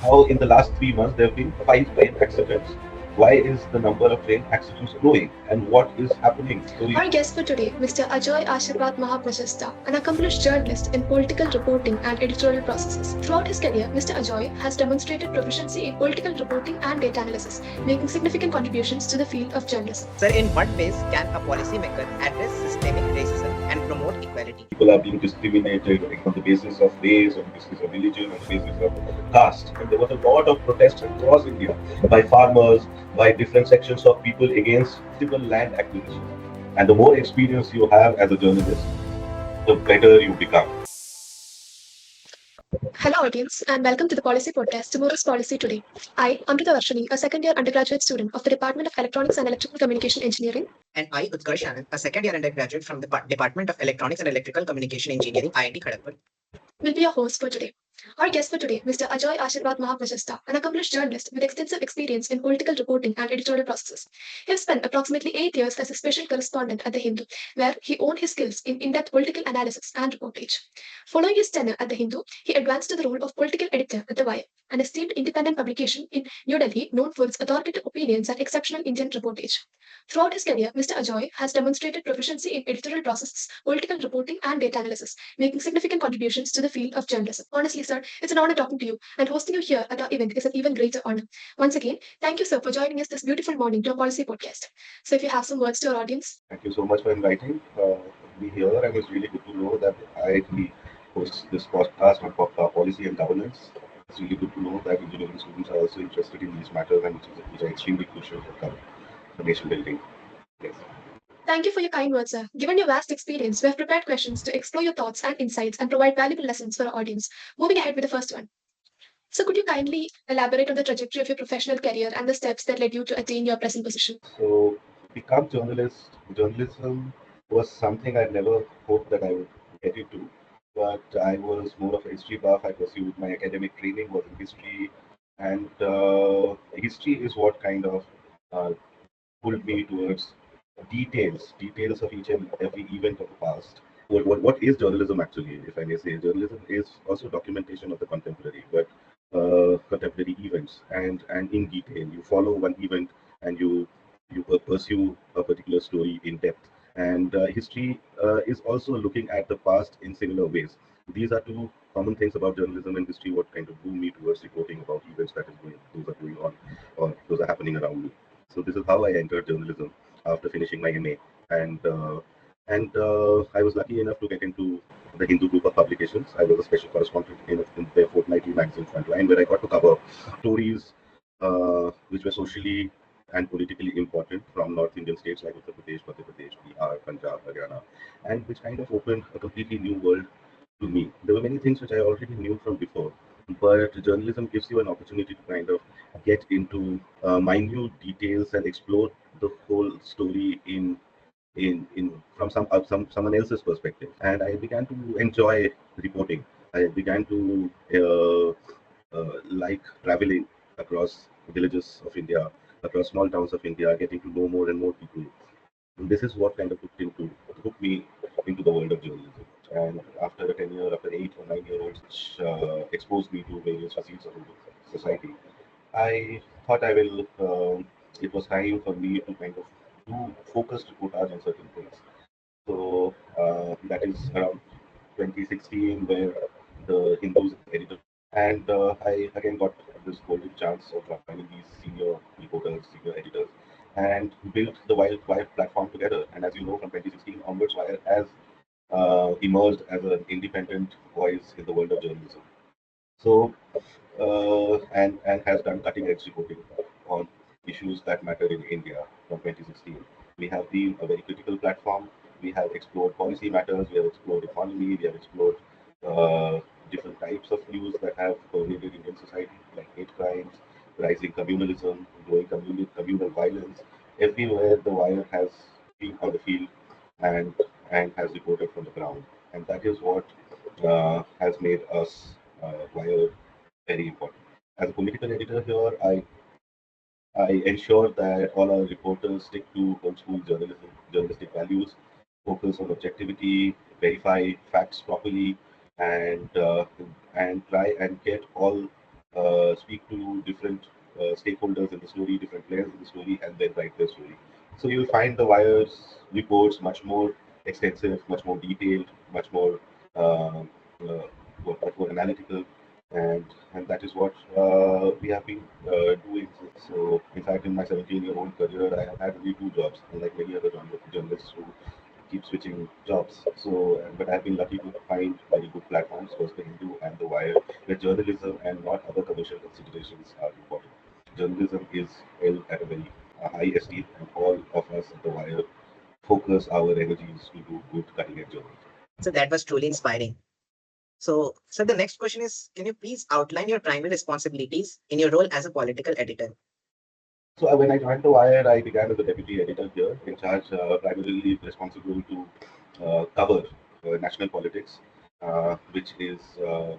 how in the last 3 months there have been 5 train accidents. Why is the number of train accidents growing, and what is happening? Our guest for today, Mr. Ajoy Ashirwad Mahaprashasta, an accomplished journalist in political reporting and editorial processes. Throughout his career, Mr. Ajoy has demonstrated proficiency in political reporting and data analysis, making significant contributions to the field of journalism. Sir, in what ways can a policymaker address systemic racism and promote equality? People are being discriminated on the basis of race, on the basis of religion, on the basis of caste. And there was a lot of protests across India by farmers, by different sections of people against civil land acquisition. And the more experience you have as a journalist, the better you become. Hello, audience, and welcome to the Policy Podcast, Tomorrow's Policy Today. I, Amrita Varshini, a second year undergraduate student of the Department of Electronics and Electrical Communication Engineering. And I, Utkarsh Anand, a second year undergraduate from the Department of Electronics and Electrical Communication Engineering, IIT Kharagpur. Will be your host for today. Our guest for today, Mr. Ajoy Ashirwad Mahaprashasta, an accomplished journalist with extensive experience in political reporting and editorial processes. He has spent approximately 8 years as a special correspondent at The Hindu, where he honed his skills in in-depth political analysis and reportage. Following his tenure at The Hindu, he advanced to the role of political editor at The Wire, an esteemed independent publication in New Delhi known for its authoritative opinions and exceptional Indian reportage. Throughout his career, Mr. Ajoy has demonstrated proficiency in editorial processes, political reporting, and data analysis, making significant contributions to the field of journalism. Honestly, sir, it's an honor talking to you, and hosting you here at our event is an even greater honor. Once again, thank you, sir, for joining us this beautiful morning to our Policy Podcast. So, if you have some words to our audience. Thank you so much for inviting me here, and it's really good to know that IIT hosts this podcast on policy and governance. It's really good to know that engineering students are also interested in these matters, and which are extremely crucial for nation building. Yes. Thank you for your kind words, sir. Given your vast experience, we have prepared questions to explore your thoughts and insights and provide valuable lessons for our audience. Moving ahead with the first one. So, could you kindly elaborate on the trajectory of your professional career and the steps that led you to attain your present position? So, become journalism was something I never hoped that I would get into. But I was more of a history buff. I pursued my academic training was in history, and history is what kind of uh, pulled me towards details of each and every event of the past. What is journalism actually? If I may say, journalism is also documentation of the contemporary, but contemporary events, and in detail, you follow one event and you pursue a particular story in depth. And history is also looking at the past in similar ways. These are two common things about journalism and history. What kind of drew me towards reporting about events that is going, those are going on, or those are happening around me. So this is how I entered journalism after finishing my MA, and I was lucky enough to get into the Hindu group of publications. I was a special correspondent in their fortnightly magazine Frontline, where I got to cover stories which were socially and politically important from North Indian states like Uttar Pradesh, Madhya Pradesh, Bihar, Punjab, Haryana, and which kind of opened a completely new world to me. There were many things which I already knew from before, but journalism gives you an opportunity to kind of get into minute details and explore the whole story in from someone else's perspective. And I began to enjoy reporting. I began to like traveling across villages of India, across small towns of India, getting to know more and more people. And this is what kind of hooked me into the world of journalism. And after a tenure, after 8 or 9 years, which exposed me to various facets of society, I thought I will. It was time for me to kind of do focused reportage on certain things. So that is around 2016, where the Hindus editor, and I again got this golden chance of joining these senior reporters, senior editors, and built the Wire platform together. And as you know, from 2016 onwards, Wire has emerged as an independent voice in the world of journalism. So and has done cutting edge reporting on issues that matter in India from 2016. We have been a very critical platform. We have explored policy matters, we have explored economy, we have explored uh, different types of news that have permeated Indian society, like hate crimes, rising communalism, growing communal violence. Everywhere the wire has been on the field and has reported from the ground. And that is what has made us wire very important. As a political editor here, I ensure that all our reporters stick to old school journalistic values, focus on objectivity, verify facts properly, and try and get all speak to different stakeholders in the story, different players in the story, and then write their story. So you'll find the Wire's reports much more extensive, much more detailed, much more uh, uh, much more analytical, and that is what we have been doing. So, in fact, in my 17-year-old career, I have had only two jobs, unlike many other journalists who keep switching jobs. So, but I've been lucky to find very good platforms, first the Hindu and the Wire, where journalism and not other commercial considerations are important. Journalism is held at a very high esteem, and all of us at the Wire focus our energies to do good cutting-edge journalism. So that was truly inspiring. So the next question is, can you please outline your primary responsibilities in your role as a political editor? So when I joined the Wire, I began as a deputy editor here, in charge, primarily responsible to cover national politics, which is the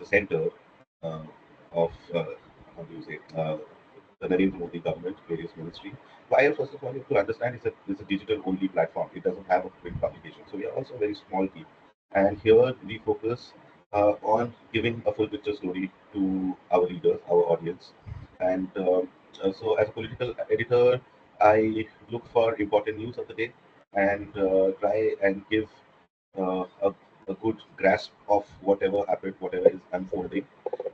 center uh, of how do you say the Narendra Modi government, various ministry. Wire, first of all, you have to understand it's a digital only platform. It doesn't have a print publication, so we are also a very small team. And here we focus on giving a full picture story to our readers, our audience. And so, as a political editor, I look for important news of the day and try and give a good grasp of whatever happened, whatever is unfolding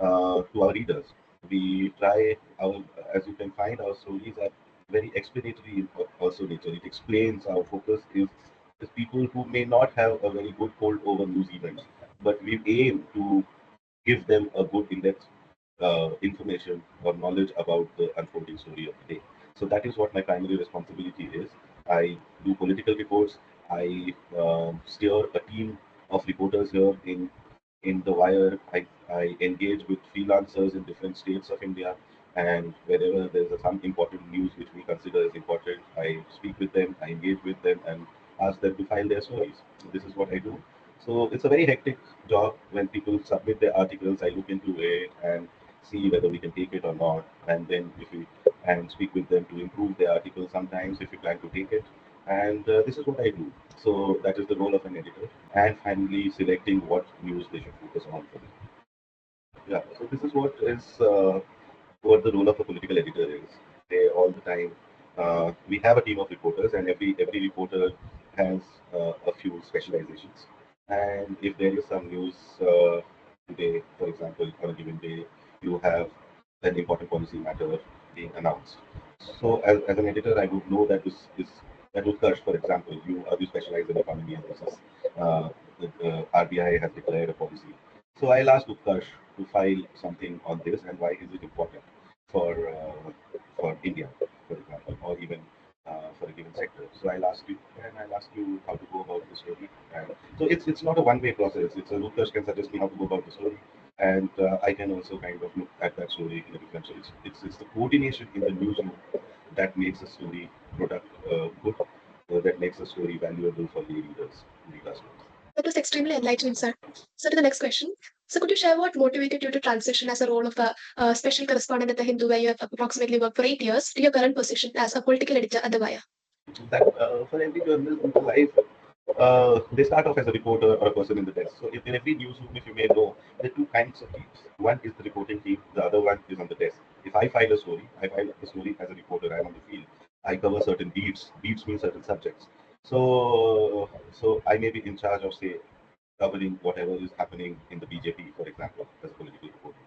to our readers. We try our, as you can find, our stories are very explanatory in also nature. It explains. Our focus is people who may not have a very good hold over news events, but we aim to give them a good in-depth information or knowledge about the unfolding story of the day. So that is what my primary responsibility is. I do political reports. I steer a team of reporters here in the Wire. I engage with freelancers in different states of India, and wherever there's some important news which we consider as important, I speak with them, I engage with them, and ask them to file their stories. So this is what I do. So it's a very hectic job. When people submit their articles, I look into it and see whether we can take it or not, and then if we and speak with them to improve their article sometimes if we plan to take it. And this is what I do. So that is the role of an editor. And finally, selecting what news they should focus on for them. Yeah. So this is what the role of a political editor is. They all the time. We have a team of reporters, and every reporter has a few specializations. And if there is some news today, for example, on a given day, you have an important policy matter being announced. So, as an editor, I would know that this is that Utkarsh, for example, you specialize in economy, and this is the RBI has declared a policy. So I'll ask Utkarsh to file something on this, and why is it important for India, for example, or even for a given sector. So I'll ask you, and I'll ask you how to go about the story. And so it's not a one-way process. It's a Utkarsh can suggest me how to go about the story, and I can also kind of look at that story in a different. So it's the coordination in the newsroom that makes a story product good, that makes a story valuable for the readers to read our stories. That was extremely enlightening, sir. So, to the next question. So, could you share what motivated you to transition as a role of a special correspondent at the Hindu, where you have approximately worked for 8 years, to your current position as a political editor at the Wire? That for every journalist in life, they start off as a reporter or a person in the desk. So if in every newsroom, if you may know, there are two kinds of teams. One is the reporting team, the other one is on the desk. If I file a story, I file the story as a reporter. I'm on the field. I cover certain beats. Beats mean certain subjects. So I may be in charge of, say, covering whatever is happening in the BJP, for example, as a political reporter.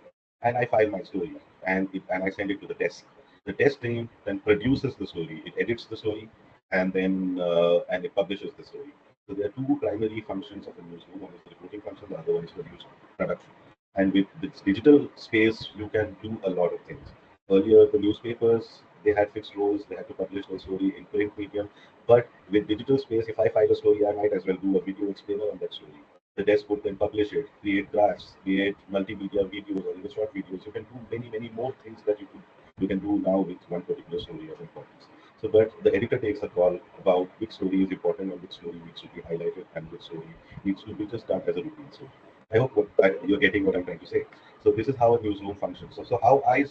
And I file my story and I send it to the desk. The desk team then produces the story. It edits the story and it publishes the story. So there are two primary functions of a newsroom. One is the reporting function, the other one is the news production. And with this digital space, you can do a lot of things. Earlier, the newspapers they had fixed roles; they had to publish their story in print medium. But with digital space, if I file a story, I might as well do a video explainer on that story. The desk would then publish it, create drafts, create multimedia videos or even short videos. You can do many more things that you can do now with one particular story of importance. So, but the editor takes a call about which story is important and which story needs to be highlighted and which story needs to be just done as a routine story. I hope you're getting what I'm trying to say. So this is how a newsroom functions. So I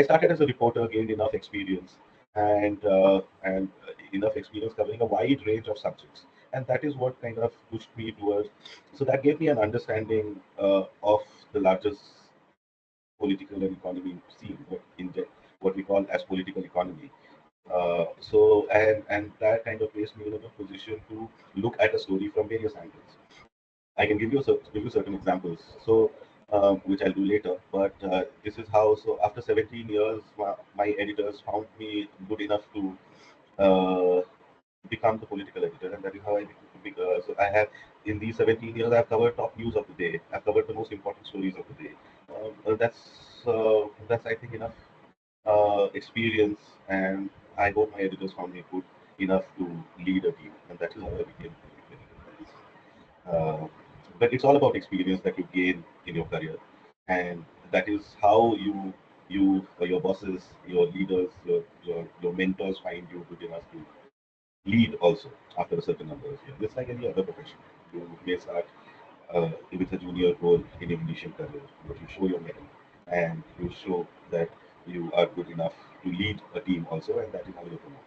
started as a reporter, gained enough experience and enough experience covering a wide range of subjects, and that is what kind of pushed me towards. So that gave me an understanding of the largest political and economy scene, what we call as political economy. So that kind of placed me in a position to look at a story from various angles. I can give you certain examples. So, which I'll do later. But this is how. So after 17 years, my editors found me good enough to uh, become the political editor, and that is how I became. So I have, in these 17 years, I've covered top news of the day. I've covered the most important stories of the day. That's I think enough experience, and I hope my editors found me good enough to lead a team, and that is how I became. Uh, but it's all about experience that you gain in your career, and that is how you or your bosses, your leaders, your mentors find you good enough to lead also after a certain number of years. It's like any other profession. You may start with a junior role in your initial career, but you show your mettle and you show that you are good enough to lead a team also, and that is how you promote.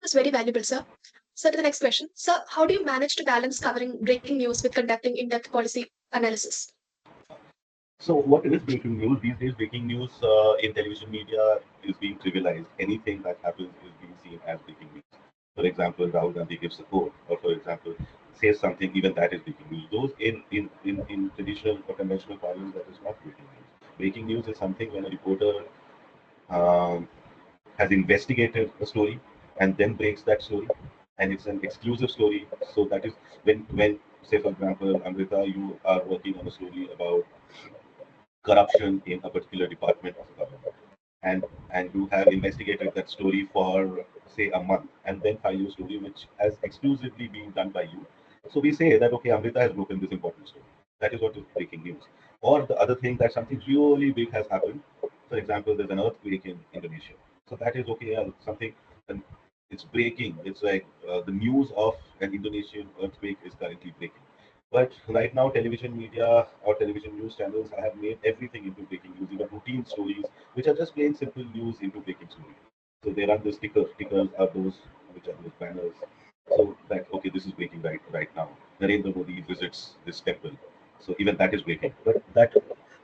That's very valuable, sir. So to the next question. Sir, how do you manage to balance covering breaking news with conducting in-depth policy analysis? So, what is breaking news? These days, breaking news in television media is being trivialized. Anything that happens is being seen as breaking news. For example, Rahul Gandhi gives a quote, or for example, says something, even that is breaking news. Those in traditional or conventional parlance, that is not breaking news. Breaking news is something when a reporter um, has investigated a story and then breaks that story, and it's an exclusive story. So that is when say for example, Amrita, you are working on a story about corruption in a particular department of the government, and you have investigated that story for say a month, and then file your story which has exclusively been done by you. So we say that okay, Amrita has broken this important story. That is what is breaking news. Or the other thing, that something really big has happened. For example, there's an earthquake in Indonesia. So that is okay, something, and it's breaking. It's like the news of an Indonesian earthquake is currently breaking. But right now, television media or television news channels have made everything into breaking news, even routine stories, which are just plain simple news, into breaking stories. So they run the stickers. Stickers are those which are those banners. So that okay, this is breaking right now. Narendra Modi visits this temple. So even that is breaking. But that,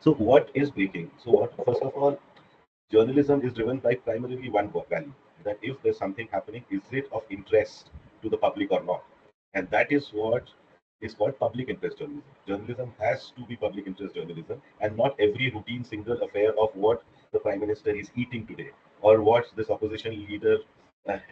so what is breaking? So what? First of all, journalism is driven by primarily one value, that if there's something happening, is it of interest to the public or not? And that is what is called public interest journalism. Journalism has to be public interest journalism, and not every routine single affair of what the prime minister is eating today or what this opposition leader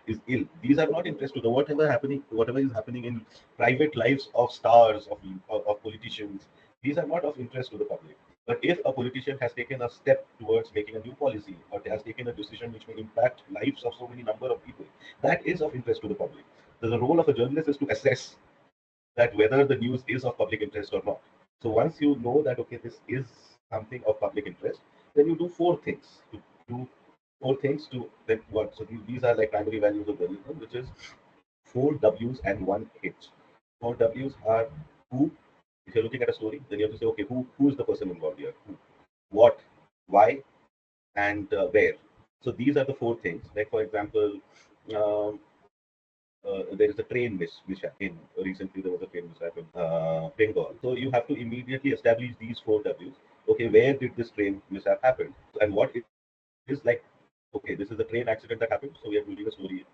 is ill. These are not interest to the whatever is happening in private lives of stars, of politicians. These are not of interest to the public. But if a politician has taken a step towards making a new policy, or has taken a decision which may impact lives of so many number of people, that is of interest to the public. So the role of a journalist is to assess that whether the news is of public interest or not. So once you know that okay, this is something of public interest, then you do four things. To do four things to then what? So these are like primary values of journalism, which is four W's and one H. Four W's are who. If you're looking at a story, then you have to say, okay, who is the person involved here? Who, what, why, and where. So these are the four things. Like for example, um, there is a train mishap in recently there was a train mishap in Bengal. So you have to immediately establish these four W's. Okay, where did this train mishap happen? And what is like, okay, this is a train accident that happened. So we are building a story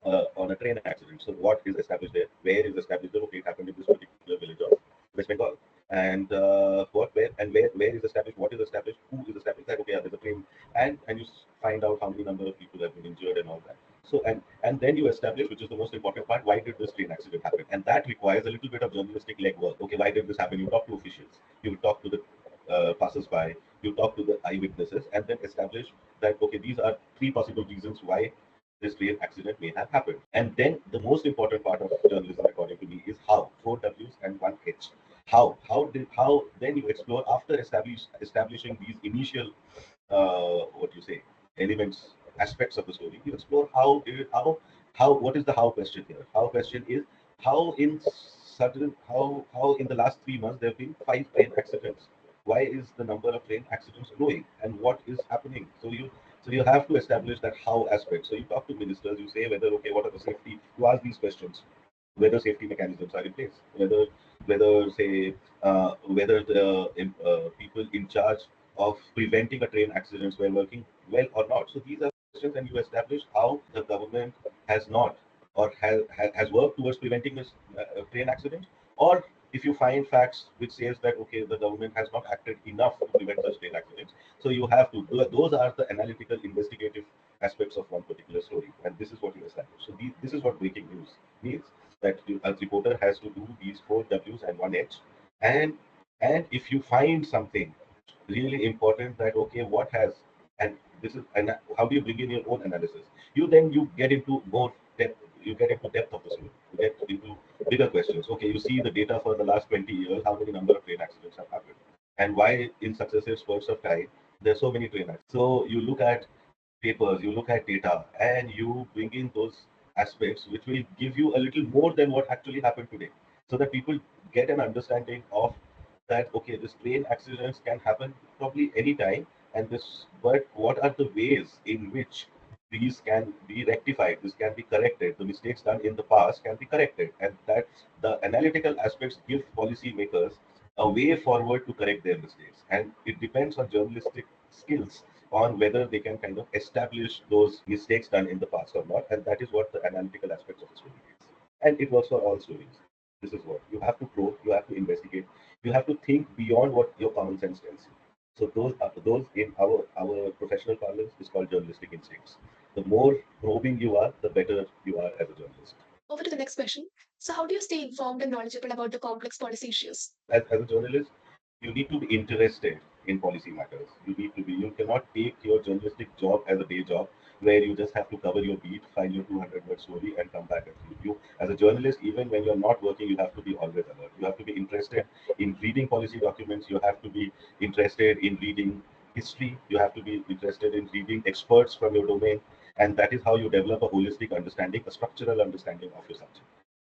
on a train accident. So what is established there? Where is established there? Okay, it happened in this particular village of West Bengal. And where is established? What is established? Who is established? That okay, yeah, there's a train, and you find out how many number of people have been injured and all that. So and then you establish, which is the most important part, why did this train accident happen? And that requires a little bit of journalistic legwork. Okay, why did this happen? You talk to officials, you talk to the passers-by, you talk to the eyewitnesses, and then establish that okay, these are three possible reasons why this train accident may have happened. And then the most important part of journalism, according to me, is how. Four W's and one H. How then you explore after establishing these initial what you say elements, aspects of the story. You explore how what is the how question here. How question is how in the last 3 months there have been five train accidents. Why is the number of train accidents growing, and what is happening? So you have to establish that how aspect. So you talk to ministers, you say whether okay, what are the safety? You ask these questions, whether safety mechanisms are in place, whether say whether the people in charge of preventing a train accidents were working well or not. So these are questions, and you establish how the government has not or has worked towards preventing this train accident, or if you find facts which says that okay, the government has not acted enough to prevent such train accidents, so you have to those are the analytical investigative aspects of one particular story, and this is what you establish. So this is what breaking news means, that a reporter has to do these four W's and one H, and if you find something really important, that okay, what has, and this is, and how do you bring in your own analysis, you get into more depth, you get into depth of the story, you get into bigger questions. Okay, you see the data for the last 20 years, how many number of train accidents have happened, and why in successive spurts of time there's so many train accidents. So you look at papers, you look at data, and you bring in those aspects which will give you a little more than what actually happened today, so that people get an understanding of that okay, this train accidents can happen probably anytime, and this, but what are the ways in which these can be rectified, this can be corrected, the mistakes done in the past can be corrected, and that the analytical aspects give policymakers a way forward to correct their mistakes. And it depends on journalistic skills on whether they can kind of establish those mistakes done in the past or not. And that is what the analytical aspects of the story is. And it works for all stories. This is what you have to probe, you have to investigate, you have to think beyond what your common sense tells you. So those in our professional parlance is called journalistic instincts. The more probing you are, the better you are as a journalist. Over to the next question. So, how do you stay informed and knowledgeable about the complex policy issues? As a journalist, you need to be interested in policy matters. You cannot take your journalistic job as a day job where you just have to cover your beat, file your 200-word story, and come back and sleep. You, as a journalist, even when you're not working, you have to be always alert. You have to be interested in reading policy documents. You have to be interested in reading history. You have to be interested in reading experts from your domain. And that is how you develop a holistic understanding, a structural understanding of your subject.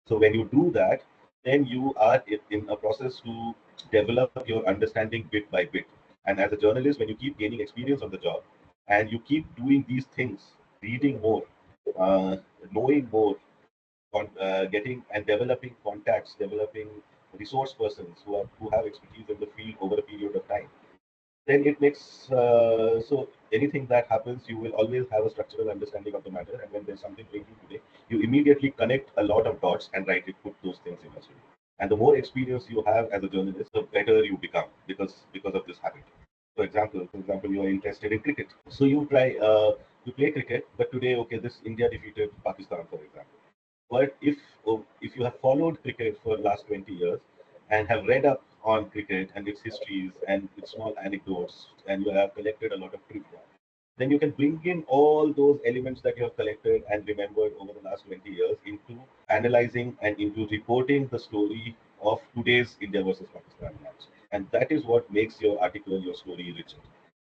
So when you do that, then you are in a process to develop your understanding bit by bit. And as a journalist, when you keep gaining experience on the job and you keep doing these things, reading more, uh, knowing more, getting and developing contacts, developing resource persons who have expertise in the field over a period of time, then it makes so anything that happens, you will always have a structural understanding of the matter. And when there's something breaking today, you immediately connect a lot of dots and write it, put those things in a story. And the more experience you have as a journalist, the better you become because of this habit. For example, you are interested in cricket, so you play cricket, but today, okay, this India defeated Pakistan, for example. But if you have followed cricket for the last 20 years and have read up on cricket and its histories and its small anecdotes, and you have collected a lot of trivia, then you can bring in all those elements that you have collected and remembered over the last 20 years into analyzing and into reporting the story of today's India versus Pakistan match. And that is what makes your article, your story richer.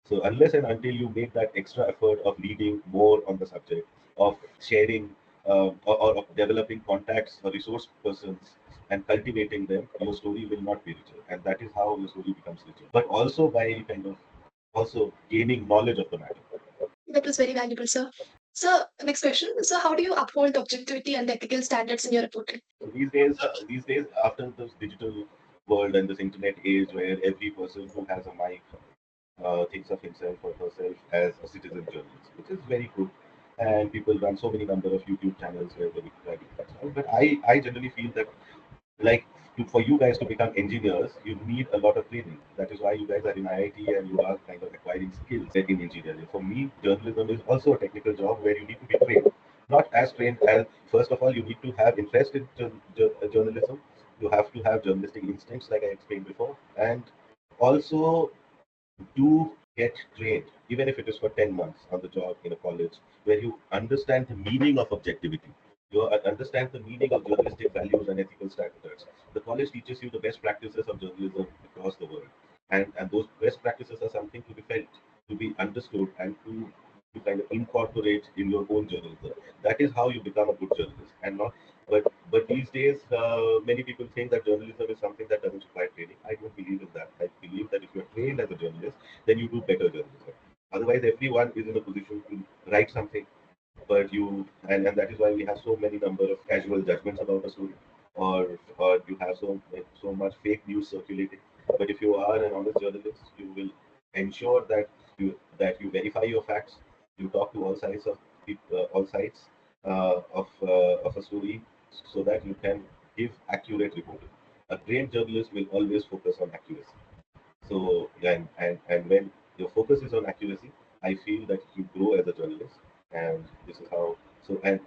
So unless and until you make that extra effort of reading more on the subject, of sharing or of developing contacts or resource persons and cultivating them, your story will not be richer. And that is how your story becomes richer. But also by kind of also gaining knowledge of the matter. That was very valuable, sir. So, next question. So, how do you uphold the objectivity and ethical standards in your reporting? So these days, after this digital world and this internet age, where every person who has a mic thinks of himself or herself as a citizen journalist, which is very good. And people run so many number of YouTube channels where they try to do that stuff. But I generally feel that like for you guys to become engineers, you need a lot of training. That is why you guys are in IIT and you are kind of acquiring skills in engineering. For me, journalism is also a technical job where you need to be trained. Not as trained as, first of all, you need to have interest in journalism. You have to have journalistic instincts, like I explained before, and also do get trained, even if it is for 10 months on the job in a college, where you understand the meaning of objectivity. You understand the meaning of journalistic values and ethical standards. The college teaches you the best practices of journalism across the world. And those best practices are something to be felt, to be understood, and to kind of incorporate in your own journalism. That is how you become a good journalist. And not, but these days, many people think that journalism is something that doesn't require training. I don't believe in that. I believe that if you're trained as a journalist, then you do better journalism. Otherwise, everyone is in a position to write something, but and that is why we have so many number of casual judgments about a story, or you have so much fake news circulating. But if you are an honest journalist, you will ensure that you verify your facts, you talk to all sides of all sides of a story, so that you can give accurate reporting. A great journalist will always focus on accuracy. So and when your focus is on accuracy, I feel that you grow as a journalist, and this is how. So and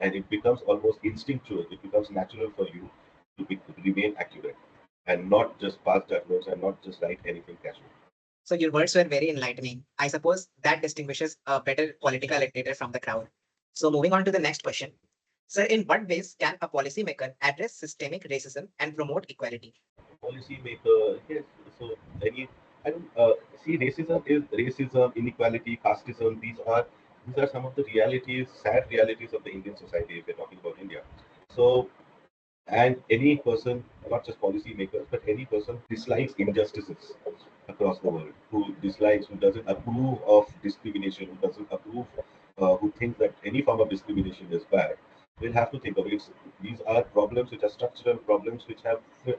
it becomes almost instinctual. It becomes natural for you to remain accurate and not just pass judgments and not just write anything casual. So your words were very enlightening. I suppose that distinguishes a better political editor from the crowd. So moving on to the next question. Sir, in what ways can a policymaker address systemic racism and promote equality? Policy maker, yes. So any, I don't see, racism, inequality, casteism. These are some of the realities, sad realities of the Indian society. If we're talking about India, so and any person, not just policymakers, but any person who dislikes injustices across the world, who doesn't approve of discrimination, who doesn't approve, who thinks that any form of discrimination is bad, will have to think of it. These are problems which are structural problems which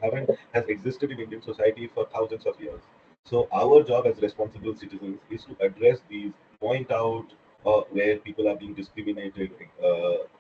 haven't has existed in Indian society for thousands of years. So our job as responsible citizens is to address these, point out where people are being discriminated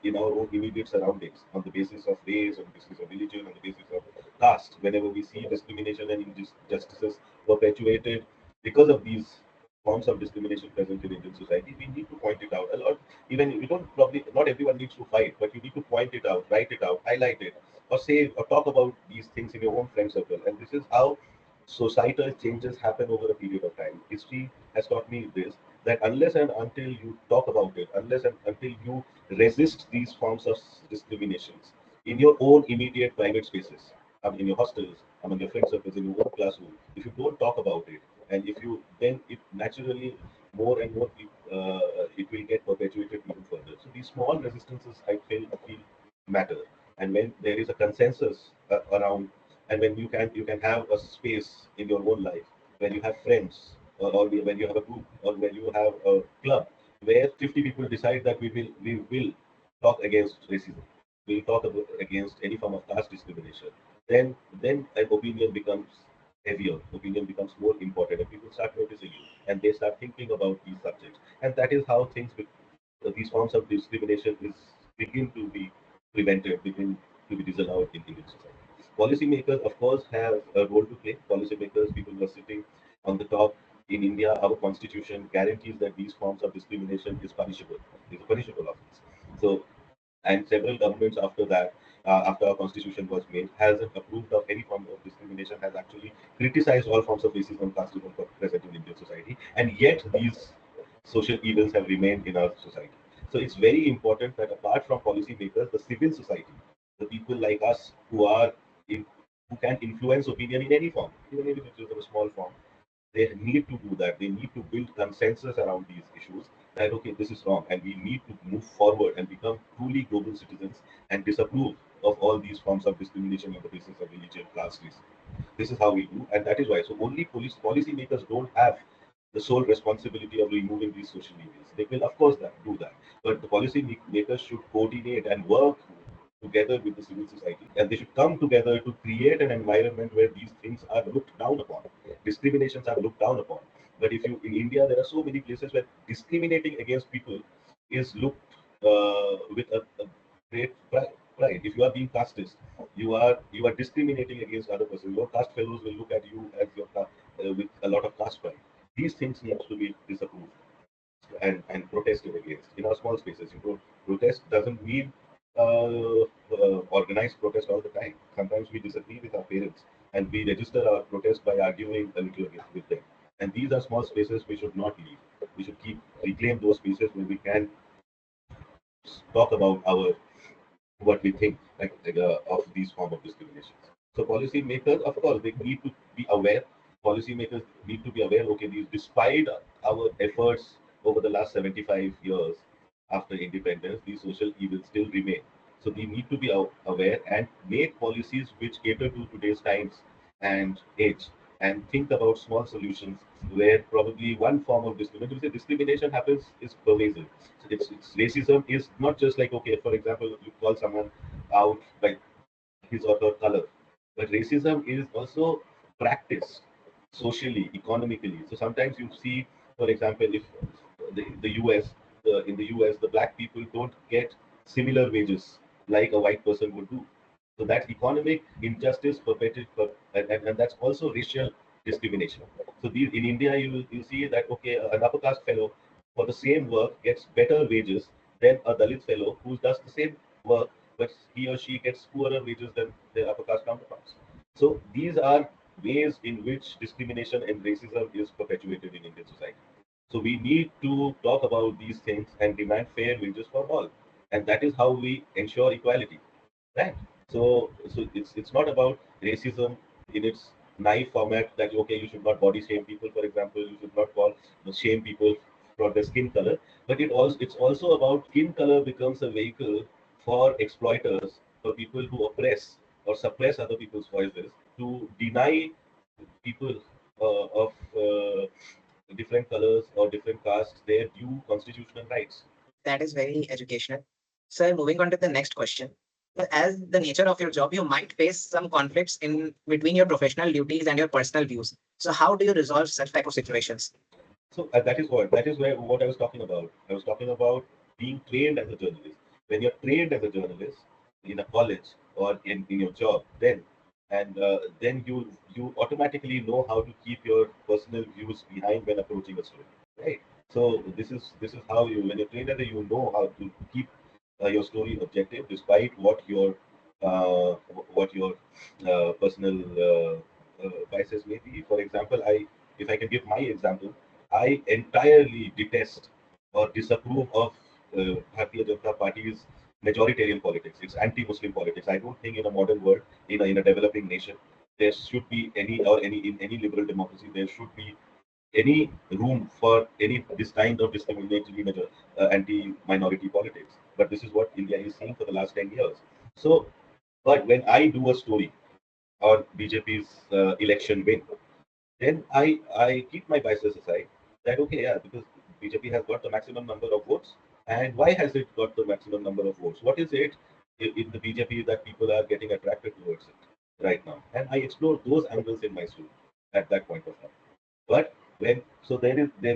in our own immediate surroundings on the basis of race, on the basis of religion, on the basis of caste. Whenever we see discrimination and injustices perpetuated because of these forms of discrimination present in Indian society, we need to point it out a lot. Even we don't probably not everyone needs to fight, but you need to point it out, write it out, highlight it, or say or talk about these things in your own friend circle. And this is how societal changes happen over a period of time. History has taught me this, that unless and until you talk about it, unless and until you resist these forms of discriminations in your own immediate private spaces, in your hostels, among your friend circles, in your own classroom, if you don't talk about it, and if you then it naturally more and more it will get perpetuated even further. So these small resistances I feel matter, and when there is a consensus around, and when you can have a space in your own life where you have friends, or when you have a group, or when you have a club where 50 people decide that we will talk against racism, we'll talk against any form of caste discrimination, then an opinion becomes heavier, opinion becomes more important, and people start noticing you, and they start thinking about these subjects, and that is how these forms of discrimination begin to be prevented, begin to be disallowed in Indian society. Policymakers, of course, have a role to play. Policymakers, people who are sitting on the top in India, our constitution guarantees that these forms of discrimination is a punishable offense. So, and several governments after that, after our constitution was made, hasn't approved of any form of discrimination, has actually criticized all forms of racism, casteism present in Indian society, and yet these social evils have remained in our society. So it's very important that apart from policymakers, the civil society, the people like us in, who can influence opinion in any form, even if it is in a small form, they need to do that. They need to build consensus around these issues, that okay, this is wrong, and we need to move forward and become truly global citizens and disapprove of all these forms of discrimination on the basis of religion, class, race. This is how we do, and that is why. So only policymakers don't have the sole responsibility of removing these social evils. They will, of course, do that, but the policy makers should coordinate and work together with the civil society, and they should come together to create an environment where these things are looked down upon. Discriminations are looked down upon. But if you in India, there are so many places where discriminating against people is looked with a great pride. If you are being casteist, you are discriminating against other person. Your caste fellows will look at you as with a lot of caste pride. These things need to be disapproved and protested against in our small spaces. Protest doesn't mean organized protest all the time. Sometimes we disagree with our parents and we register our protest by arguing a little with them. And these are small spaces we should not leave. We should reclaim those spaces where we can talk about our what we think, of these form of discriminations. So policymakers, of course, they need to be aware. Policymakers need to be aware. Okay, despite our efforts over the last 75 years after independence, these social evils still remain. So they need to be aware and make policies which cater to today's times and age, and think about small solutions where probably one form of discrimination, because discrimination happens, is pervasive. So it's racism is not just like, okay, for example, you call someone out by his or her color, but racism is also practiced socially, economically. So sometimes you see, for example, if the US, in the US, the black people don't get similar wages like a white person would do. So that's economic injustice perpetuated, and that's also racial discrimination. So in India, you see that okay, an upper caste fellow for the same work gets better wages than a Dalit fellow who does the same work, but he or she gets poorer wages than their upper caste counterparts. So these are ways in which discrimination and racism is perpetuated in Indian society. So we need to talk about these things and demand fair wages for all. And that is how we ensure equality. Right. So it's not about racism in its naive format that okay, you should not body shame people, for example, you should not call shame people for their skin color. But it's also about skin color becomes a vehicle for exploiters, for people who oppress or suppress other people's voices, to deny people of different colors or different castes their due constitutional rights. That is very educational. Sir, moving on to the next question. As the nature of your job, you might face some conflicts in between your professional duties and your personal views. So how do you resolve such type of situations? So that is where what I was talking about. I was talking about being trained as a journalist. When you're trained as a journalist in a college or in your job, then you automatically know how to keep your personal views behind when approaching a story, right? So this is how you when you're trained as a you know how to keep your story objective despite what your personal biases may be. For example, if I can give my example, I entirely detest or disapprove of Bharatiya Janata Party's majoritarian politics. It's anti-Muslim politics. I don't think in a modern world, in a developing nation, there should be any liberal democracy, there should be any room for any this kind of discriminatory anti-minority politics. But this is what India is seeing for the last 10 years. So, but when I do a story on BJP's election win, then I keep my biases aside. That okay, yeah, because BJP has got the maximum number of votes, and why has it got the maximum number of votes? What is it in the BJP that people are getting attracted towards it right now? And I explore those angles in my story at that point of time. But there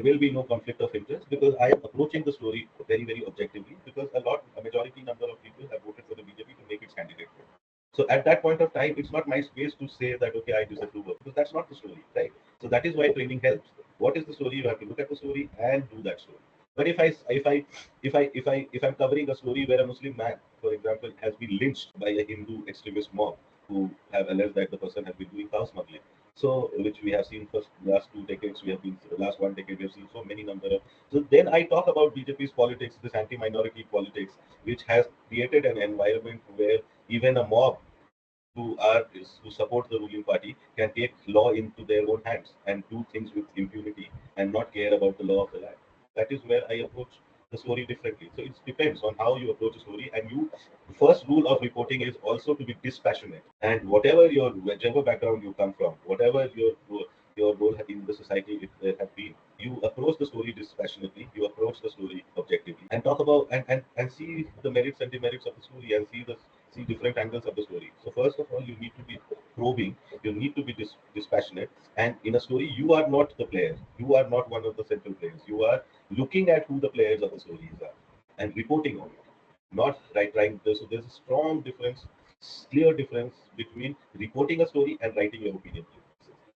will be no conflict of interest because I am approaching the story very objectively because a majority number of people have voted for the BJP to make its candidate. So at that point of time, it's not my space to say that okay, I disapprove of because that's not the story, right? So that is why training helps. What is the story? You have to look at the story and do that story. But if I'm covering a story where a Muslim man, for example, has been lynched by a Hindu extremist mob who have alleged that the person has been doing cow smuggling, so which we have seen for the last 2 decades, we have been the last 1 decade, we have seen so many number of. So then I talk about BJP's politics, this anti-minority politics, which has created an environment where even a mob who support the ruling party can take law into their own hands and do things with impunity and not care about the law of the land. That is where I approach the story differently. So it depends on how you approach a story. And the first rule of reporting is also to be dispassionate. And whichever background you come from, whatever your role in the society has been, you approach the story dispassionately, you approach the story objectively, and talk about and see the merits and demerits of the story and see different angles of the story. So first of all, you need to be probing, you need to be dispassionate, and in a story, you are not the player, you are not one of the central players. You are looking at who the players of the stories are and reporting on it, not right trying. So there's a strong difference, clear difference between reporting a story and writing your opinion.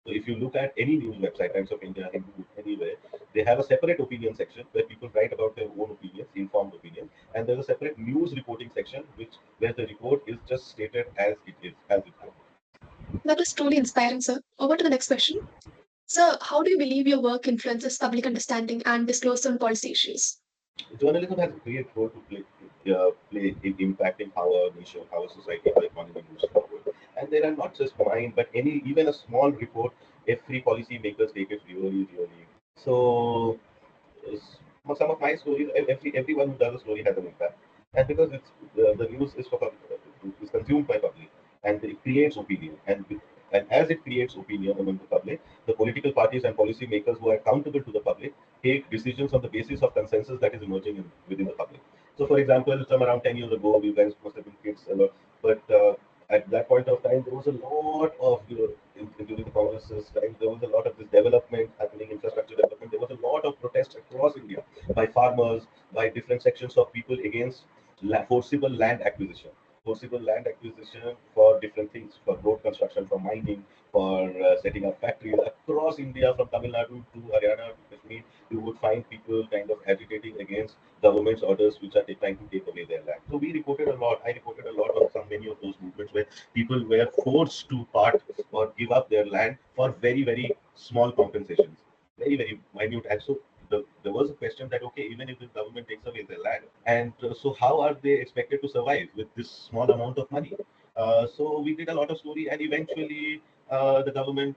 So if you look at any news website, Times of India, Hindu, anywhere, they have a separate opinion section where people write about their own opinions, informed opinions, and there's a separate news reporting section where the report is just stated as it is, as it happened. That was truly inspiring, sir. Over to the next question. Sir, how do you believe your work influences public understanding and disclosure on policy issues? Journalism has a great role to play in impacting how a nation, how a society, how economy moves forward. And there are not just mine, but even a small report, every policy makers take it really. So some of my stories, everyone who does a story has an impact, and because the news is consumed by public, and it creates opinion, and as it creates opinion among the public, the political parties and policy makers who are accountable to the public take decisions on the basis of consensus that is emerging within the public. So, for example, some around 10 years ago, you guys must have been kids a lot, but at that point of time, there was a lot of during the Congress crisis, right? There was a lot of this development happening, infrastructure development. There was a lot of protests across India by farmers, by different sections of people against forcible land acquisition. Forcible land acquisition for different things, for road construction, for mining, for setting up factories across India, from Tamil Nadu to Haryana to Kashmir. You would find people kind of agitating against government's orders which are trying to take away their land. So we reported a lot. I reported a lot on some many of those movements where people were forced to part or give up their land for very, very small compensations, very, very minute. And so there was a question that, okay, even if the government takes away their land, and so how are they expected to survive with this small amount of money? So we did a lot of story, and eventually the government,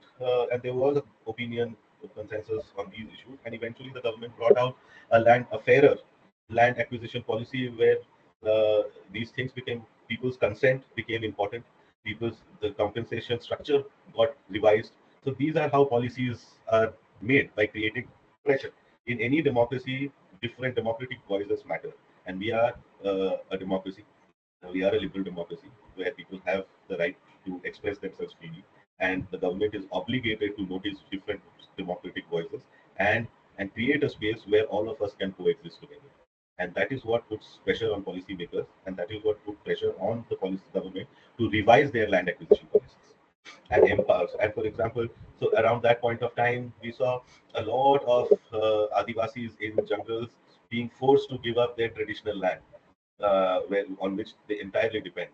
and there was an opinion consensus on these issues, and eventually the government brought out a fairer land acquisition policy where these things became, people's consent became important, people's the compensation structure got revised. So these are how policies are made, by creating pressure. In any democracy, different democratic voices matter, and we are a democracy. We are a liberal democracy where people have the right to express themselves freely, and the government is obligated to notice different democratic voices and create a space where all of us can coexist together. And that is what puts pressure on policymakers, and that is what puts pressure on the policy government to revise their land acquisition policies and empowers. And for example, so around that point of time, we saw a lot of Adivasis in jungles being forced to give up their traditional land, on which they entirely depend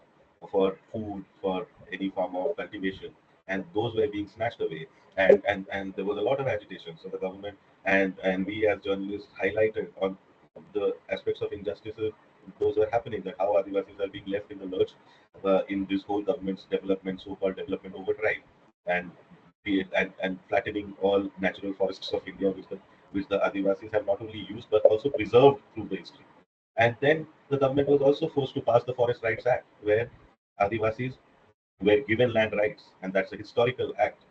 for food, for any form of cultivation, and those were being snatched away. And there was a lot of agitation. So the government and we as journalists highlighted on the aspects of injustices those were happening, that how Adivasis are being left in the lurch in this whole government's development, so-called development overdrive, and and flattening all natural forests of India, which the Adivasis have not only used but also preserved through the history. And then the government was also forced to pass the Forest Rights Act, where Adivasis were given land rights, and that's a historical act.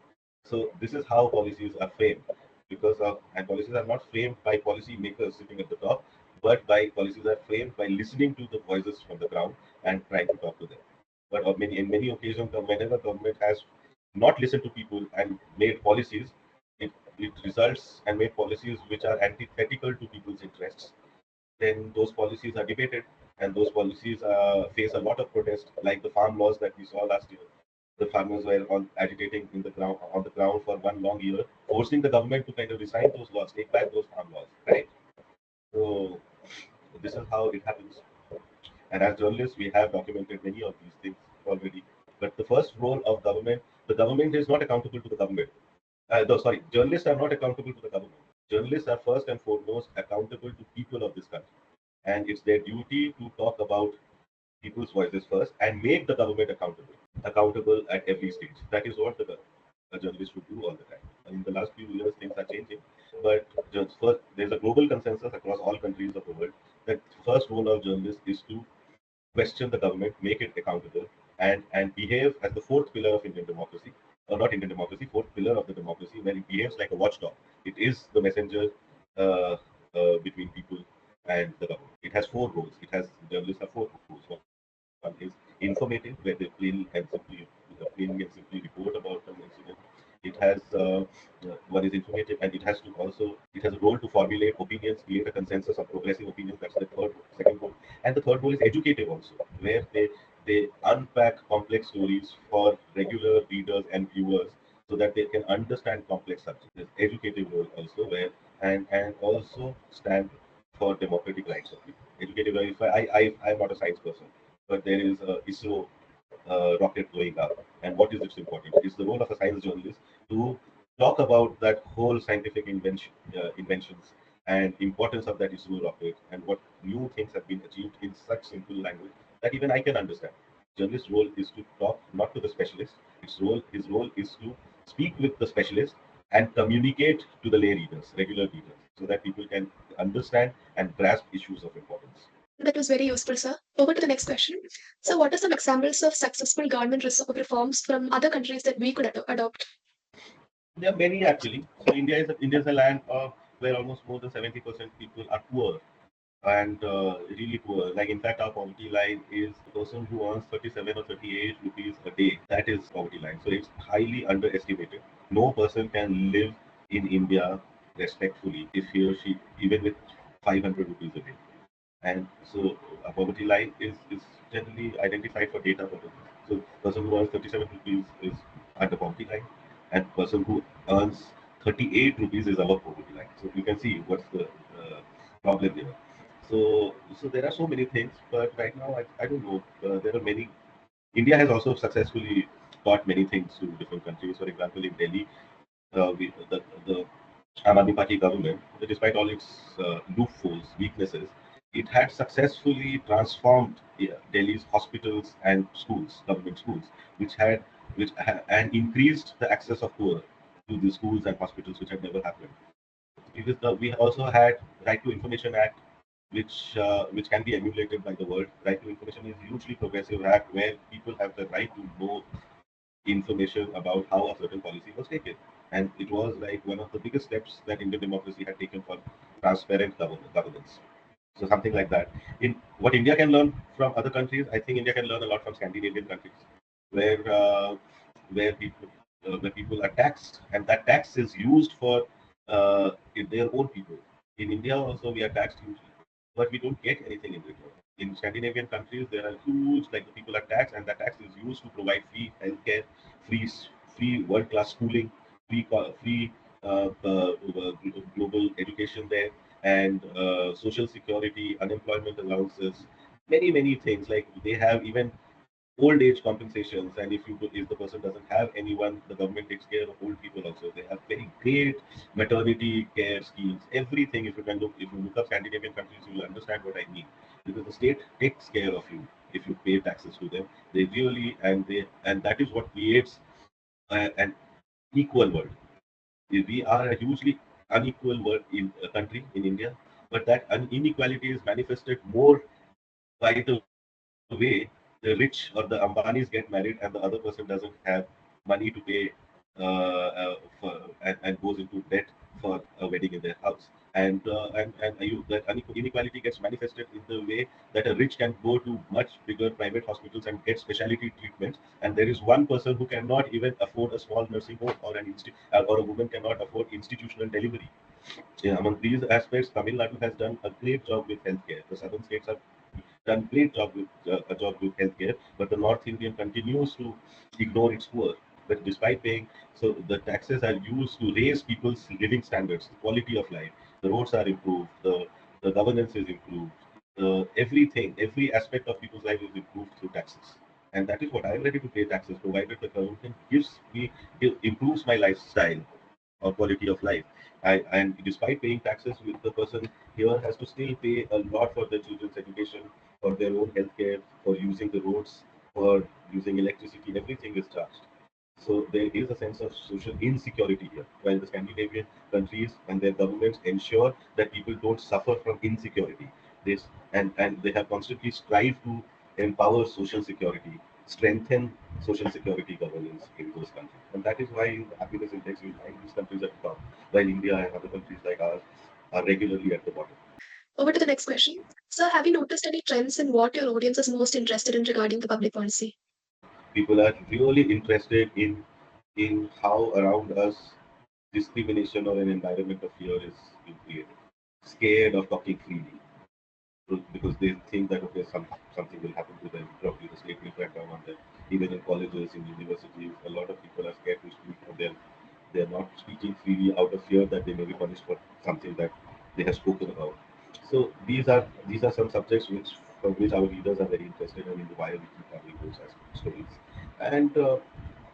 So this is how policies are framed, and policies are not framed by policy makers sitting at the top, but by policies are framed by listening to the voices from the ground and trying to talk to them. But in many occasions, whenever government has not listened to people and made policies, it results and made policies which are antithetical to people's interests. Then those policies are debated, and those policies face a lot of protest, like the farm laws that we saw last year. The farmers were agitating on the ground for one long year, forcing the government to kind of resign those laws, take back those farm laws, right? So this is how it happens. And as journalists, we have documented many of these things already. But the first role of government, the government is not accountable to the government. No, sorry, journalists are not accountable to the government. Journalists are first and foremost accountable to people of this country, and it's their duty to talk about people's voices first and make the government accountable at every stage. That is what a journalist should do all the time. In the last few years, things are changing, but just first, there's a global consensus across all countries of the world that first role of journalists is to question the government, make it accountable, and behave as the fourth pillar of Indian democracy, or not Indian democracy, fourth pillar of the democracy, where it behaves like a watchdog. It is the messenger between people and the government. It has four roles. It has journalists have four roles. One is informative, where they plainly and simply report about an incident. It has one is informative, and it has a role to formulate opinions, create a consensus of progressive opinions. That's the second role, and the third role is educative also, where they unpack complex stories for regular readers and viewers so that they can understand complex subjects. There's educative role also, where and also stand for democratic rights of people. Educative role. I'm not a science person, but there is a ISRO rocket going up. And what is its importance? It's the role of a science journalist to talk about that whole scientific inventions and importance of that ISRO rocket, and what new things have been achieved in such simple language that even I can understand. Journalist's role is to talk not to the specialist. His role is to speak with the specialist and communicate to the lay readers, regular readers, so that people can understand and grasp issues of importance. That was very useful, sir. Over to the next question. So, what are some examples of successful government reforms from other countries that we could adopt? There are many actually. So India is a land where almost more than 70% people are poor. and really poor. Like in fact, our poverty line is the person who earns 37 or 38 rupees a day. That is poverty line. So it's highly underestimated. No person can live in India respectfully if he or she, even with 500 rupees a day. And so a poverty line is generally identified for data purposes. So person who earns 37 rupees is under poverty line, and person who earns 38 rupees is above poverty line. So you can see what's the problem there. So there are so many things, but right now I don't know. There are many. India has also successfully taught many things to different countries. For example, in Delhi, the Aam Aadmi Party government, despite all its loopholes, weaknesses, it had successfully transformed Delhi's hospitals and schools, government schools, which had and increased the access of poor to the schools and hospitals, which had never happened. We also had Right to Information Act, which can be emulated by the world. Right to Information is a hugely progressive act where people have the right to know information about how a certain policy was taken. And it was like one of the biggest steps that Indian democracy had taken for transparent governance. So something like that. In what India can learn from other countries, I think India can learn a lot from Scandinavian countries, where uh, where people are taxed, and that tax is used for their own people. In India also we are taxed hugely, but we don't get anything in return. In Scandinavian countries, there are huge, like the people are taxed, and that tax is used to provide free healthcare, free free world class schooling, free global education there, and social security, unemployment allowances, many things. Like they have even old age compensations, and if the person doesn't have anyone, the government takes care of old people also. They have very great maternity care schemes, everything. If you look up Scandinavian countries, you will understand what I mean, because the state takes care of you if you pay taxes to them. They really and that is what creates an equal world. We are a hugely unequal world in a country in India, but that inequality is manifested more by the way the rich or the Ambanis get married and the other person doesn't have money to pay and goes into debt for a wedding in their house. That inequality gets manifested in the way that a rich can go to much bigger private hospitals and get specialty treatments, and there is one person who cannot even afford a small nursing home, or a woman cannot afford institutional delivery. Yeah, among these aspects, Tamil Nadu has done a great job with healthcare. The southern states have done great job with healthcare, but the North Indian continues to ignore its poor. But despite paying, so the taxes are used to raise people's living standards, the quality of life. The roads are improved, the governance is improved, everything, every aspect of people's life is improved through taxes. And that is what I am ready to pay taxes, provided the government improves my lifestyle or quality of life. And despite paying taxes, the person here has to still pay a lot for their children's education, for their own healthcare, for using the roads, for using electricity. Everything is charged. So there is a sense of social insecurity here, while the Scandinavian countries and their governments ensure that people don't suffer from insecurity. This and they have constantly strived to empower social security, strengthen social security governance in those countries, and that is why in the happiness index you find these countries at the top, while India and other countries like ours are regularly at the bottom. Over to the next question. Sir, have you noticed any trends in what your audience is most interested in regarding the public policy? People are really interested in how around us discrimination or an environment of fear is being created, scared of talking freely, because they think that okay, something will happen to them, probably the state will crack down on them. Even in colleges, in universities, a lot of people are scared to speak, and they're not speaking freely out of fear that they may be punished for something that they have spoken about. So these are some subjects which our leaders are very interested in the why we keep covering those stories. And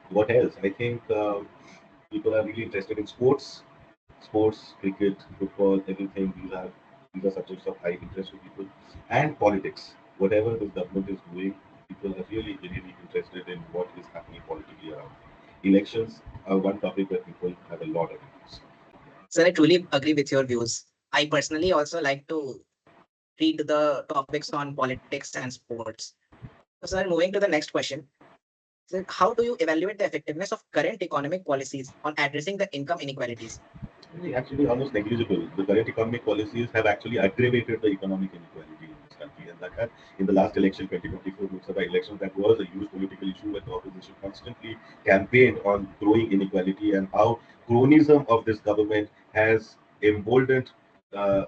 what else? I think people are really interested in sports, cricket, football, everything. These are subjects of high interest to people, and politics. Whatever this government is doing, people are really interested in what is happening politically around. Elections are one topic that people have a lot of interest. Sir, I truly agree with your views. I personally also like to read the topics on politics and sports. So, sir, moving to the next question. So how do you evaluate the effectiveness of current economic policies on addressing the income inequalities? Actually, almost negligible. The current economic policies have actually aggravated the economic inequality in this country, and that had, in the last election, 2024 Lok Sabha election, that was a huge political issue where the opposition constantly campaigned on growing inequality and how cronyism of this government has emboldened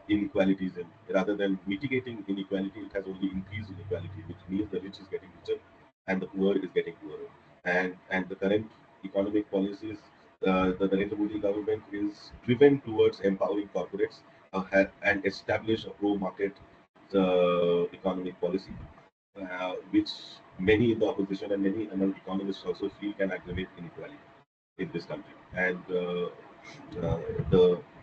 inequalities. In rather than mitigating inequality, it has only increased inequality, which means the rich is getting richer and the poor is getting poorer. And the current economic policies, the Narendra Modi government is driven towards empowering corporates and establish a pro-market economic policy, which many in the opposition and many among economists also feel can aggravate inequality in this country. And uh,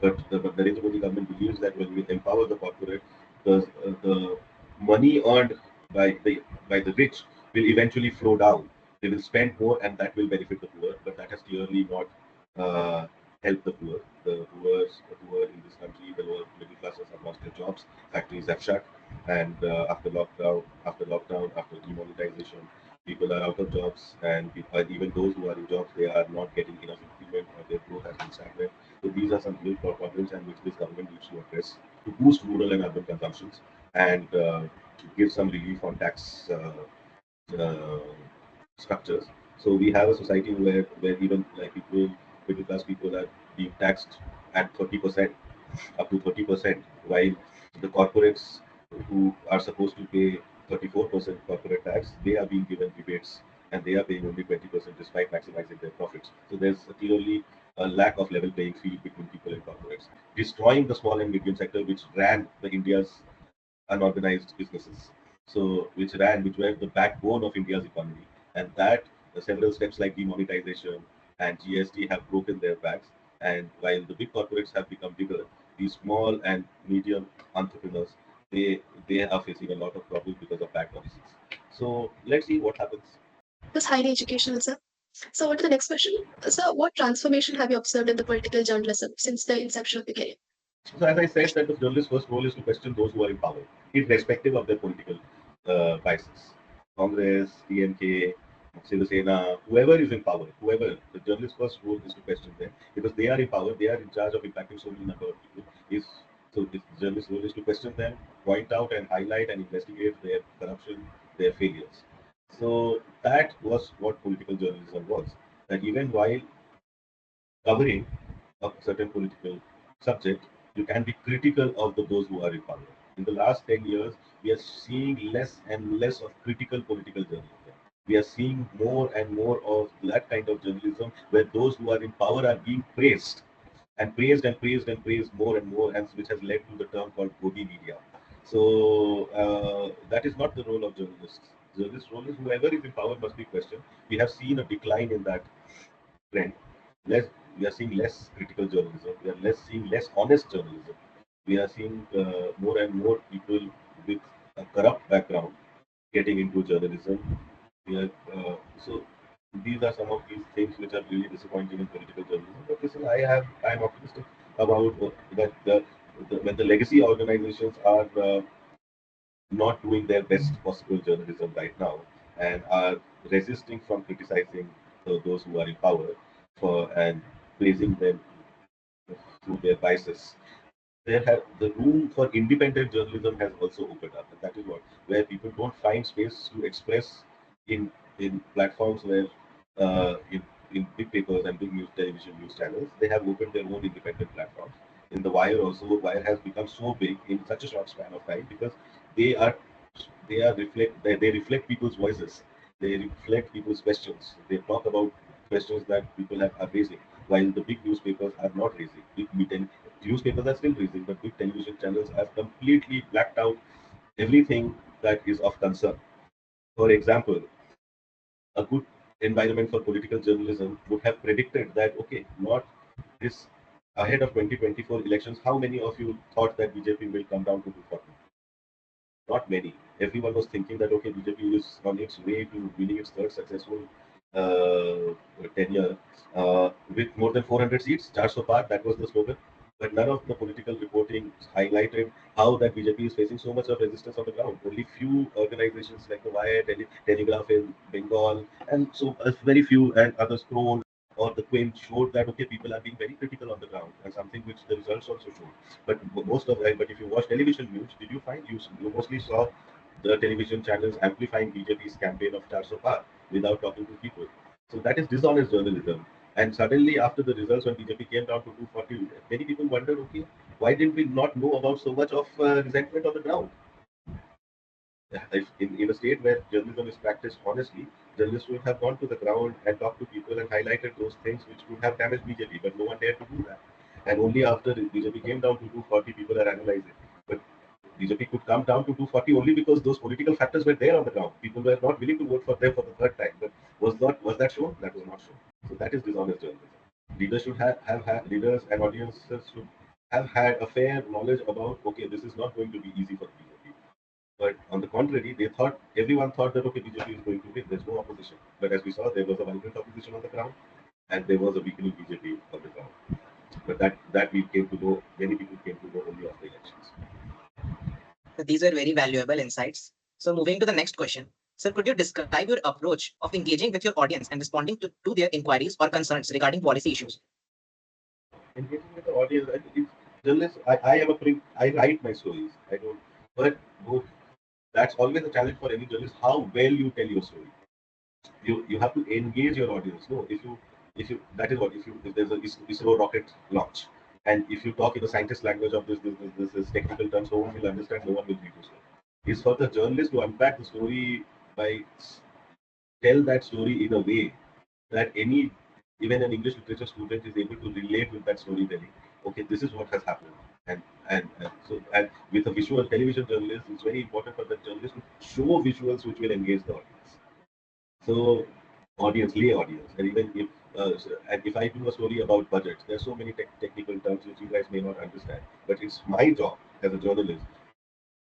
but the Narendra Modi government believes that when we empower the corporate, the money earned by the rich will eventually flow down. They will spend more, and that will benefit the poor. But that has clearly not uh, helped the poor. The poor in this country, the lower middle classes have lost their jobs. Factories have shut, and after demonetization, people are out of jobs, and even those who are in jobs, they are not getting enough increment, or their growth has been stagnant. So these are some real problems, and which this government needs to address to boost rural and urban consumptions and give some relief on tax uh, structures. So we have a society where even like people, middle class people are being taxed at 30%, up to 30%, while the corporates who are supposed to pay 34% corporate tax, they are being given rebates and they are paying only 20% despite maximizing their profits. So there's clearly a lack of level playing field between people and corporates, destroying the small and medium sector, which ran the India's unorganized businesses. So which were the backbone of India's economy, and that several steps like demonetization and GST have broken their backs. And while the big corporates have become bigger, these small and medium entrepreneurs, they are facing a lot of problems because of bad policies. So let's see what happens. It was highly educational, sir. So, on to the next question. Sir, what transformation have you observed in the political journalism since the inception of your career? So as I said, that the journalist's first role is to question those who are in power, irrespective of their political biases. Congress, DMK, Shiv Sena, whoever is in power, whoever, the journalist's first role is to question them because they are in power, they are in charge of impacting so many number of people. Is so the journalist's role is to question them, point out and highlight and investigate their corruption, their failures. So that was what political journalism was. That even while covering a certain political subject, you can be critical of those who are in power. In the last 10 years, we are seeing less and less of critical political journalism. We are seeing more and more of that kind of journalism where those who are in power are being praised and praised and praised and praised more and more, and which has led to the term called Godi media. So that is not the role of journalists. Journalist role is whoever is in power must be questioned. We have seen a decline in that trend. Less, we are seeing less critical journalism. We are less seeing less honest journalism. We are seeing more and more people with a corrupt background getting into journalism. We are, so these are some of these things which are really disappointing in political journalism. But listen, I am optimistic about that when the legacy organizations are not doing their best possible journalism right now and are resisting from criticizing those who are in power for and praising them through their biases. The room for independent journalism has also opened up, and that is what where people don't find space to express in platforms where in big papers and big news television news channels they have opened their own independent platforms. In the Wire also, Wire has become so big in such a short span of time because they are they reflect people's voices, they reflect people's questions, they talk about questions that people are raising, while the big newspapers are not raising. Newspapers are still raising, but big television channels have completely blacked out everything that is of concern. For example, a good environment for political journalism would have predicted that, okay, not this ahead of 2024 elections, how many of you thought that BJP will come down to 240? Not many. Everyone was thinking that, okay, BJP is on its way to winning its third successful tenure with more than 400 seats. Char so far, that was the slogan. But none of the political reporting highlighted how that BJP is facing so much of resistance on the ground. Only few organizations like the Wire, Telegraph in Bengal, and so very few and others, Scroll or the Queen showed that okay, people are being very critical on the ground, and something which the results also showed. But but if you watch television news, did you find you mostly saw the television channels amplifying BJP's campaign of 400 Par without talking to people? So that is dishonest journalism. And suddenly, after the results, when BJP came down to 240, many people wondered, okay, why did we not know about so much of resentment on the ground? If in a state where journalism is practiced honestly, journalists would have gone to the ground and talked to people and highlighted those things which would have damaged BJP, but no one dared to do that. And only after BJP came down to 240, people are analyzing. But BJP could come down to 240 only because those political factors were there on the ground. People were not willing to vote for them for the third time. But was that shown? That was not shown. So that is dishonest journalism. Leaders should have had leaders and audiences should have had a fair knowledge about okay, this is not going to be easy for BJP. But on the contrary, everyone thought that okay, BJP is going to win. There's no opposition. But as we saw, there was a vibrant opposition on the ground, and there was a weakening BJP on the ground. But that we came to know, many people came to know only after elections. So these were very valuable insights. So moving to the next question. Sir, could you describe your approach of engaging with your audience and responding to their inquiries or concerns regarding policy issues? Engaging with the audience, I think it's journalists. I am a print. I write my stories. I don't. But that's always a challenge for any journalist. How well you tell your story. You have to engage your audience. No, if you that is what if there's a ISRO rocket launch, and if you talk in the scientist language of this is technical terms, no one will understand. No one will read the story. It's for the journalist to unpack the story by tell that story in a way that even an English literature student is able to relate with that storytelling. Okay, this is what has happened, and with a visual television journalist, it's very important for the journalist to show visuals which will engage the audience. So, lay audience, and even if I do a story about budgets, there are so many technical terms which you guys may not understand, but it's my job as a journalist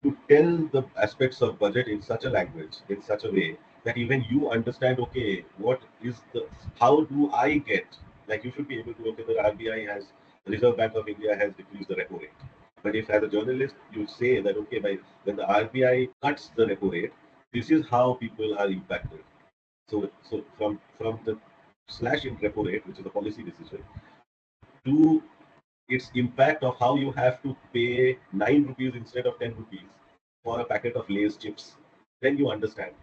to tell the aspects of budget in such a language, in such a way that even you understand, okay, how do I get, like you should be able to, okay, the RBI the Reserve Bank of India has decreased the repo rate. But if as a journalist, you say that, okay, when the RBI cuts the repo rate, this is how people are impacted. So from the slash in repo rate, which is a policy decision, to its impact of how you have to pay 9 rupees instead of 10 rupees for a packet of Lay's chips, then you understand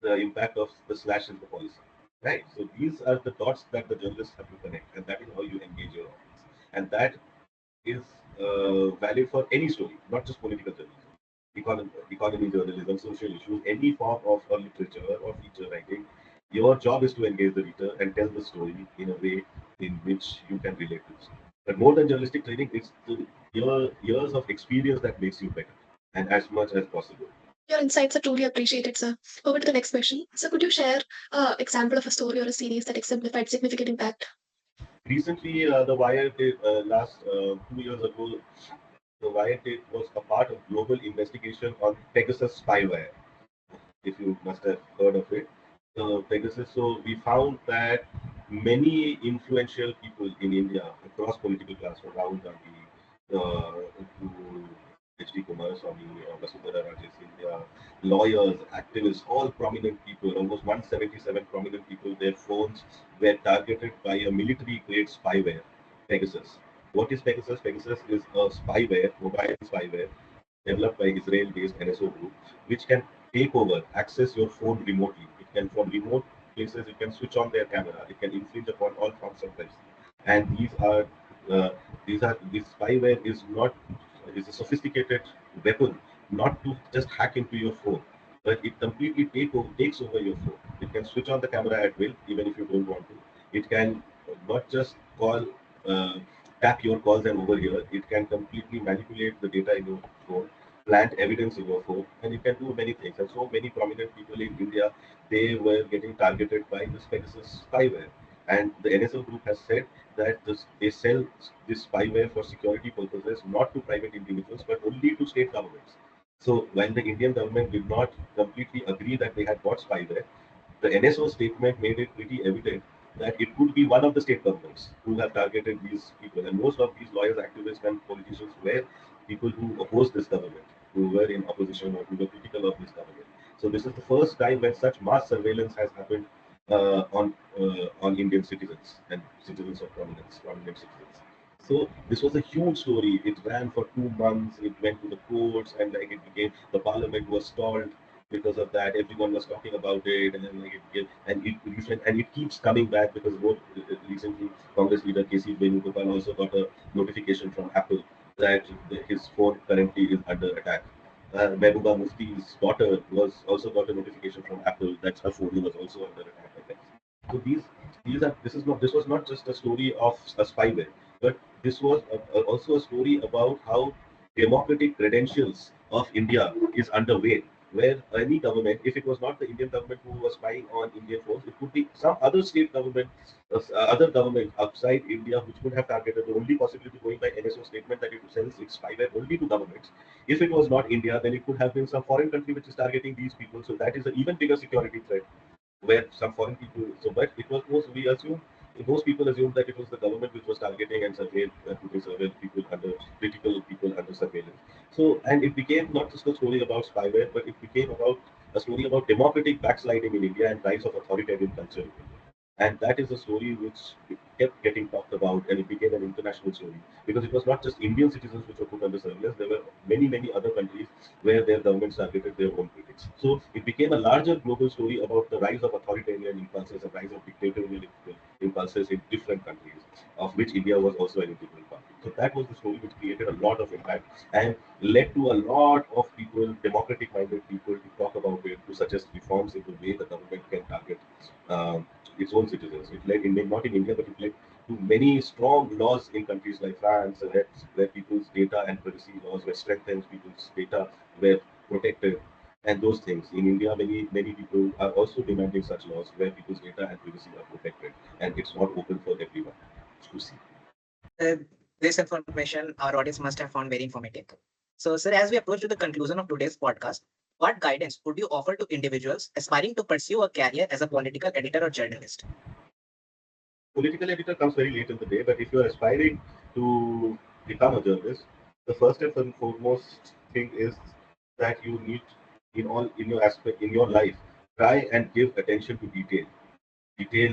the impact of the slash in the policy. Right? So these are the dots that the journalists have to connect, and that is how you engage your audience. And that is valid for any story, not just political journalism, economy journalism, social issues, any form of literature or feature writing. Your job is to engage the reader and tell the story in a way in which you can relate to it. But more than journalistic training, it's your years of experience that makes you better, and as much as possible. Your insights are truly appreciated, sir. Over to the next question. So, could you share an example of a story or a series that exemplified significant impact? Recently, the Wire did last 2 years ago. The Wire did was a part of global investigation on Pegasus spyware. If you must have heard of it, Pegasus. So we found that many influential people in India across political class, from Rahul Gandhi to H.D. Kumaraswamy, Vasundhara Raje Scindia, lawyers, activists, all prominent people, almost 177 prominent people, their phones were targeted by a military-grade spyware, Pegasus. What is Pegasus? Pegasus is a spyware, mobile spyware, developed by Israel-based NSO group, which can take over, access your phone remotely. It can, from remote places, it can switch on their camera. It can infringe upon all forms of privacy. And uh, this spyware is a sophisticated weapon, not to just hack into your phone, but it completely takes over your phone. It can switch on the camera at will, even if you don't want to. It can not just uh, tap your calls and overhear. It can completely manipulate the data in your phone, plant evidence in your phone, and it can do many things. And so many prominent people in India, they were getting targeted by this Pegasus spyware. And the NSO group has said that they sell this spyware for security purposes, not to private individuals, but only to state governments. So while the Indian government did not completely agree that they had bought spyware, the NSO statement made it pretty evident that it could be one of the state governments who have targeted these people. And most of these lawyers, activists, and politicians were people who opposed this government, who were in opposition or who were critical of this government. So this is the first time when such mass surveillance has happened on Indian citizens and citizens of prominence, prominent citizens. So this was a huge story. It ran for 2 months. It went to the courts, and like it became the parliament was stalled because of that. Everyone was talking about it, and then like it became, and it keeps coming back because recently Congress leader KC Venugopal also got a notification from Apple that his phone currently is under attack. Mehbooba Mufti's daughter was also got a notification from Apple that her phone was also under attack. I think. So these are this was not just a story of a spyware, but this was also a story about how democratic credentials of India is underway. Where any government, if it was not the Indian government who was spying on Indian phones, it could be some other state government, other government outside India, which could have targeted the only possibility going by NSO statement that it sends its spyware only to governments. If it was not India, then it could have been some foreign country which is targeting these people. So that is an even bigger security threat where some foreign people. So, but it was most we assume most people assumed that it was the government which was targeting and surveilled putting surveilled people under critical people under surveillance. So, and it became not just a story about spyware, but it became about a story about democratic backsliding in India and rise of authoritarian culture in India. And that is a story which kept getting talked about, and it became an international story because it was not just Indian citizens which were put under surveillance. There were many other countries where their governments targeted their own critics. So it became a larger global story about the rise of authoritarian impulses and rise of dictatorial impulses in different countries, of which India was also an integral part. So that was the story which created a lot of impact and led to a lot of people, democratic-minded people, to talk about it, to suggest reforms in the way the government can target um, its own citizens. It led, not in India, but it led to many strong laws in countries like France, where people's data and privacy laws were strengthened, people's data were protected, and those things. In India, many people are also demanding such laws where people's data and privacy are protected, and it's not open for everyone to see. Uh, this information our audience must have found very informative. So, sir, as we approach to the conclusion of today's podcast, what guidance would you offer to individuals aspiring to pursue a career as a political editor or journalist? Political editor comes very late in the day, but if you're aspiring to become a journalist, the first and foremost thing is that you need in your aspect in your life, try and give attention to detail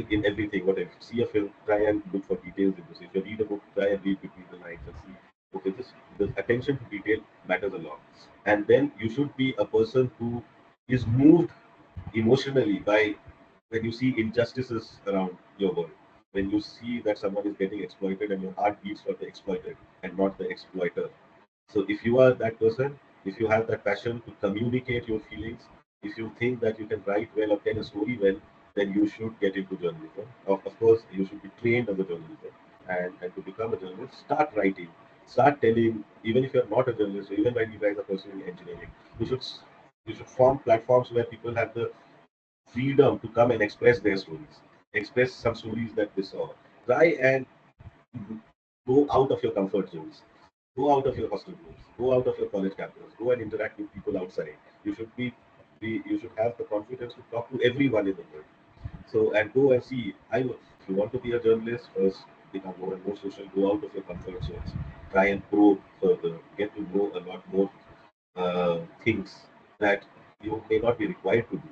in everything. Whatever you see a film, try and look for details in this. If you read a book, try and read between the lines and see. Okay, this attention to detail matters a lot. And then you should be a person who is moved emotionally by when you see injustices around your world. When you see that someone is getting exploited and your heart beats for the exploited and not the exploiter. So if you are that person, if you have that passion to communicate your feelings, if you think that you can write well or tell a story well, then you should get into journalism. Of course, you should be trained as a journalist. And to become a journalist, start writing, start telling, even if you're not a journalist, or even when you guys are pursuing engineering, you should you should form platforms where people have the freedom to come and express their stories, express some stories that they saw. Try and go out of your comfort zones, go out of your hostel rooms, go out of your college campus, go and interact with people outside. You should you should have the confidence to talk to everyone in the world. So and go and see. If you want to be a journalist, first become more and more social. Go out of your comfort zones. Try and probe further. Get to know a lot more things that you may not be required to do.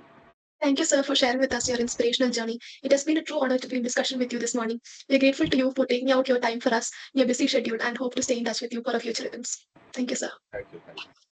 Thank you, sir, for sharing with us your inspirational journey. It has been a true honor to be in discussion with you this morning. We are grateful to you for taking out your time for us in your busy schedule and hope to stay in touch with you for our future events. Thank you, sir. Thank you. Thank you.